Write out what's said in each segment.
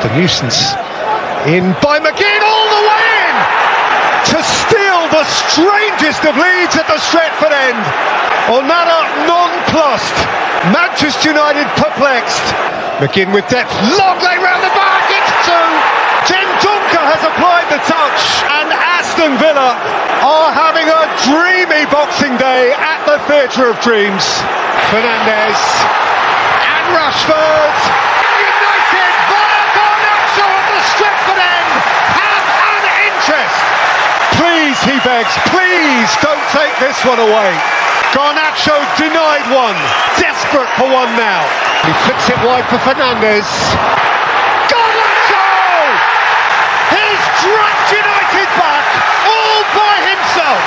a nuisance. In by McGinn, all the way in! To steal the strangest of leads at the Stretford end. Onana nonplussed. Manchester United perplexed. McGinn with depth, long lay round the back, it's two! Jen Dunker has applied the touch, and Aston Villa are having a dreamy Boxing Day at the Theatre of Dreams. Fernandes and Rashford. United via Garnacho at the Stretford end have an interest. Please, he begs, please don't take this one away. Garnacho denied one, desperate for one now. He flips it wide for Fernandes. Garnacho! He's dragged United back all by himself.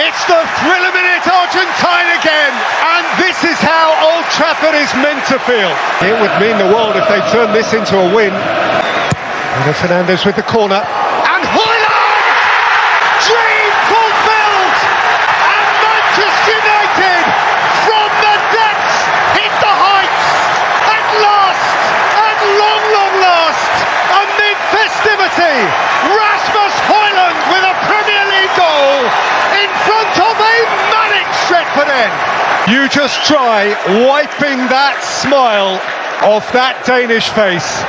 It's the thriller minute Argentine again, and this is how Old Trafford is meant to feel. It would mean the world if they turn this into a win. And Fernandes with the corner, and Højlund! Dream fulfilled! And Manchester United, from the depths, hit the heights! At last, at long, long last, amid festivity, Rasmus Højlund with a Premier League goal in front of a manic Stretford end. You just try wiping that smile off that Danish face.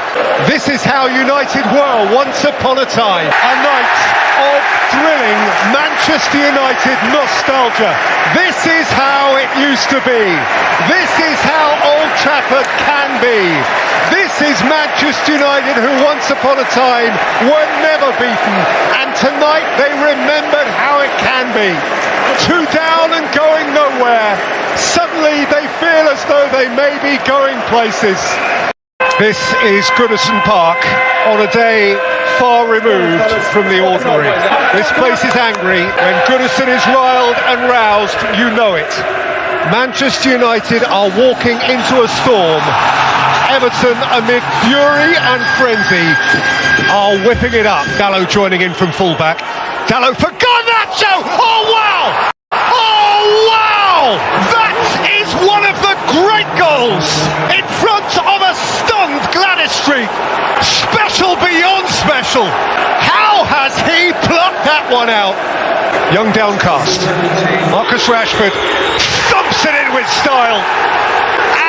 This is how United were once upon a time. A night of thrilling Manchester United nostalgia. This is how it used to be. This is how Old Trafford can be. This is Manchester United, who once upon a time were never beaten, and tonight they remembered how it can be. 2 down and going nowhere. Suddenly they feel as though they may be going places. This is Goodison Park on a day far removed from the ordinary. This place is angry. When Goodison is riled and roused, you know it. Manchester United are walking into a storm. Everton, amid fury and frenzy, are whipping it up. Dalot joining in from fullback. Dalot for Garnacho! Oh wow! Oh wow! That is one of the great goals in front of a stunned Gladys Street. Special beyond special. How has he plucked that one out? Young downcast. Marcus Rashford thumps it in with style.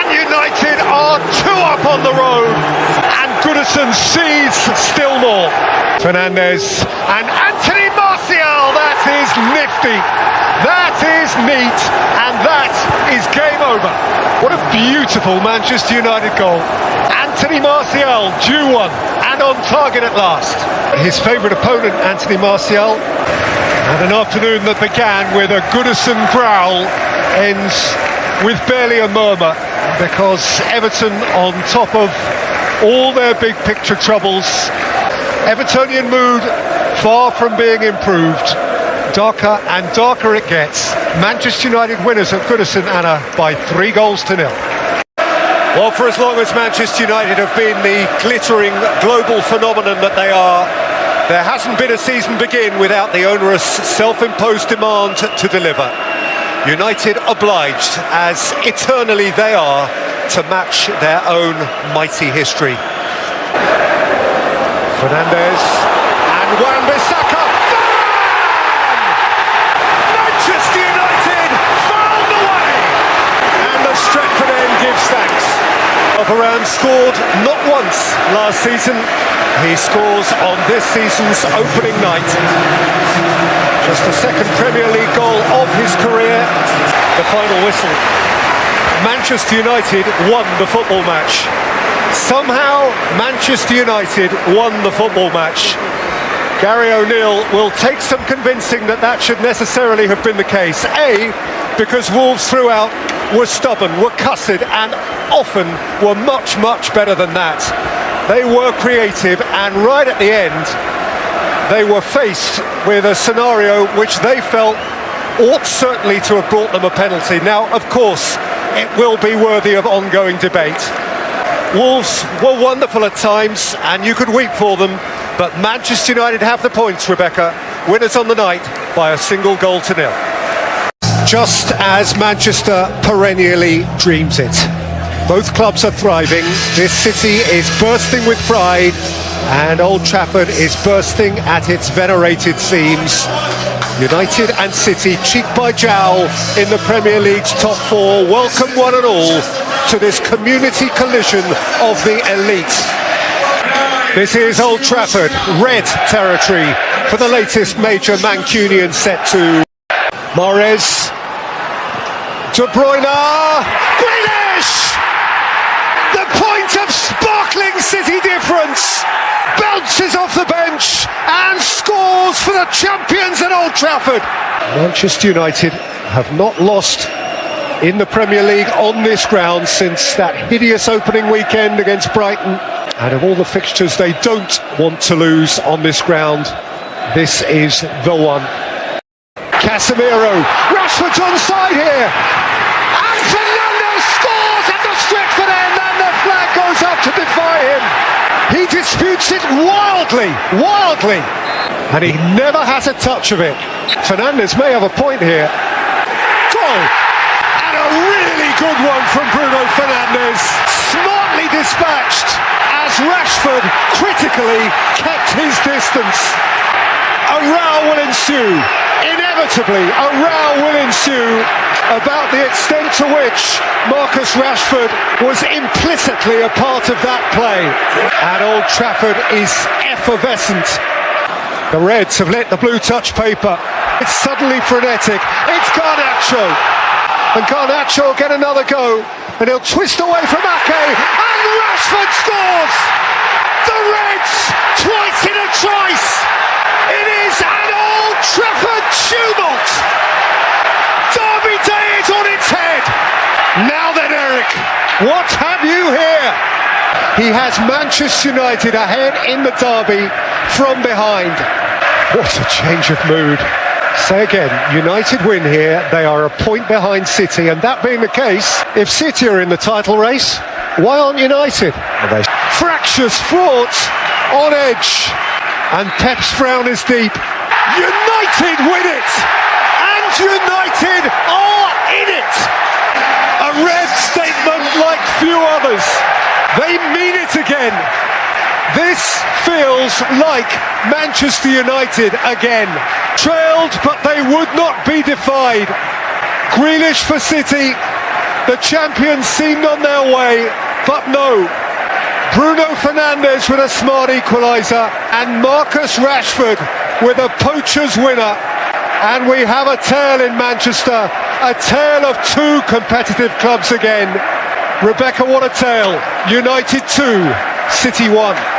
United are 2 up on the road, and Goodison sees still more. Fernandes and Anthony Martial, that is nifty, that is neat, and that is game over. What a beautiful Manchester United goal. Anthony Martial, due one, and on target at last. His favourite opponent, Anthony Martial, and an afternoon that began with a Goodison growl ends with barely a murmur, because Everton, on top of all their big picture troubles, Evertonian mood far from being improved. Darker and darker it gets. Manchester United winners at Goodison, Anna, by 3-0. Well, for as long as Manchester United have been the glittering global phenomenon that they are, there hasn't been a season begin without the onerous self-imposed demand to deliver. United obliged, as eternally they are, to match their own mighty history. Fernandes and Wan-Bissaka. Manchester United found a way! And the Stretford end gives thanks. Varane scored not once last season. He scores on this season's opening night. Just the second Premier League goal of his career. The final whistle. Manchester United won the football match. Somehow Manchester United won the football match. Gary O'Neill will take some convincing that should necessarily have been the case. A, because Wolves throughout were stubborn, were cussed, and often were much, much better than that. They were creative, and right at the end, they were faced with a scenario which they felt ought certainly to have brought them a penalty. Now, of course, it will be worthy of ongoing debate. Wolves were wonderful at times, and you could weep for them, but Manchester United have the points, Rebecca. Winners on the night by a 1-0. Just as Manchester perennially dreams it. Both clubs are thriving. This city is bursting with pride, and Old Trafford is bursting at its venerated seams. United and City, cheek by jowl in the Premier League's top four. Welcome one and all to this community collision of the elite. This is Old Trafford, red territory for the latest major Mancunian set to Mahrez, De Bruyne, Grealish! The point of sparkling City difference, bounces off the bench and scores for the champions at Old Trafford. Manchester United have not lost in the Premier League on this ground since that hideous opening weekend against Brighton. And of all the fixtures they don't want to lose on this ground, this is the one. Casemiro, Rashford's onside here, and Fernando scores at the Stretford end, and the flag goes up to defy him. He disputes it wildly, and he never has a touch of it. Fernandes may have a point here. Goal! And a really good one from Bruno Fernandes, smartly dispatched as Rashford critically kept his distance. A row will ensue. Inevitably, a row will ensue about the extent to which Marcus Rashford was implicitly a part of that play. And Old Trafford is effervescent. The Reds have lit the blue touch paper. It's suddenly frenetic. It's Garnacho. And Garnacho will get another go. And he'll twist away from Ake. And Rashford scores! The Reds, twice in a trice! It is an Old Trafford tumult! Derby Day is on its head! Now then, Eric, what have you here? He has Manchester United ahead in the derby from behind. What a change of mood. Say again, United win here, they are a point behind City, and that being the case, if City are in the title race, why aren't United? Fractious, fraught, on edge, and Pep's frown is deep. United win it! And United are in it! A red statement like few others. They mean it again. This feels like Manchester United again. Trailed, but they would not be defied. Grealish for City. The champions seemed on their way, but no. Bruno Fernandes with a smart equaliser, and Marcus Rashford with a poacher's winner. And we have a tale in Manchester, a tale of two competitive clubs again. Rebecca, what a tale. United 2, City 1.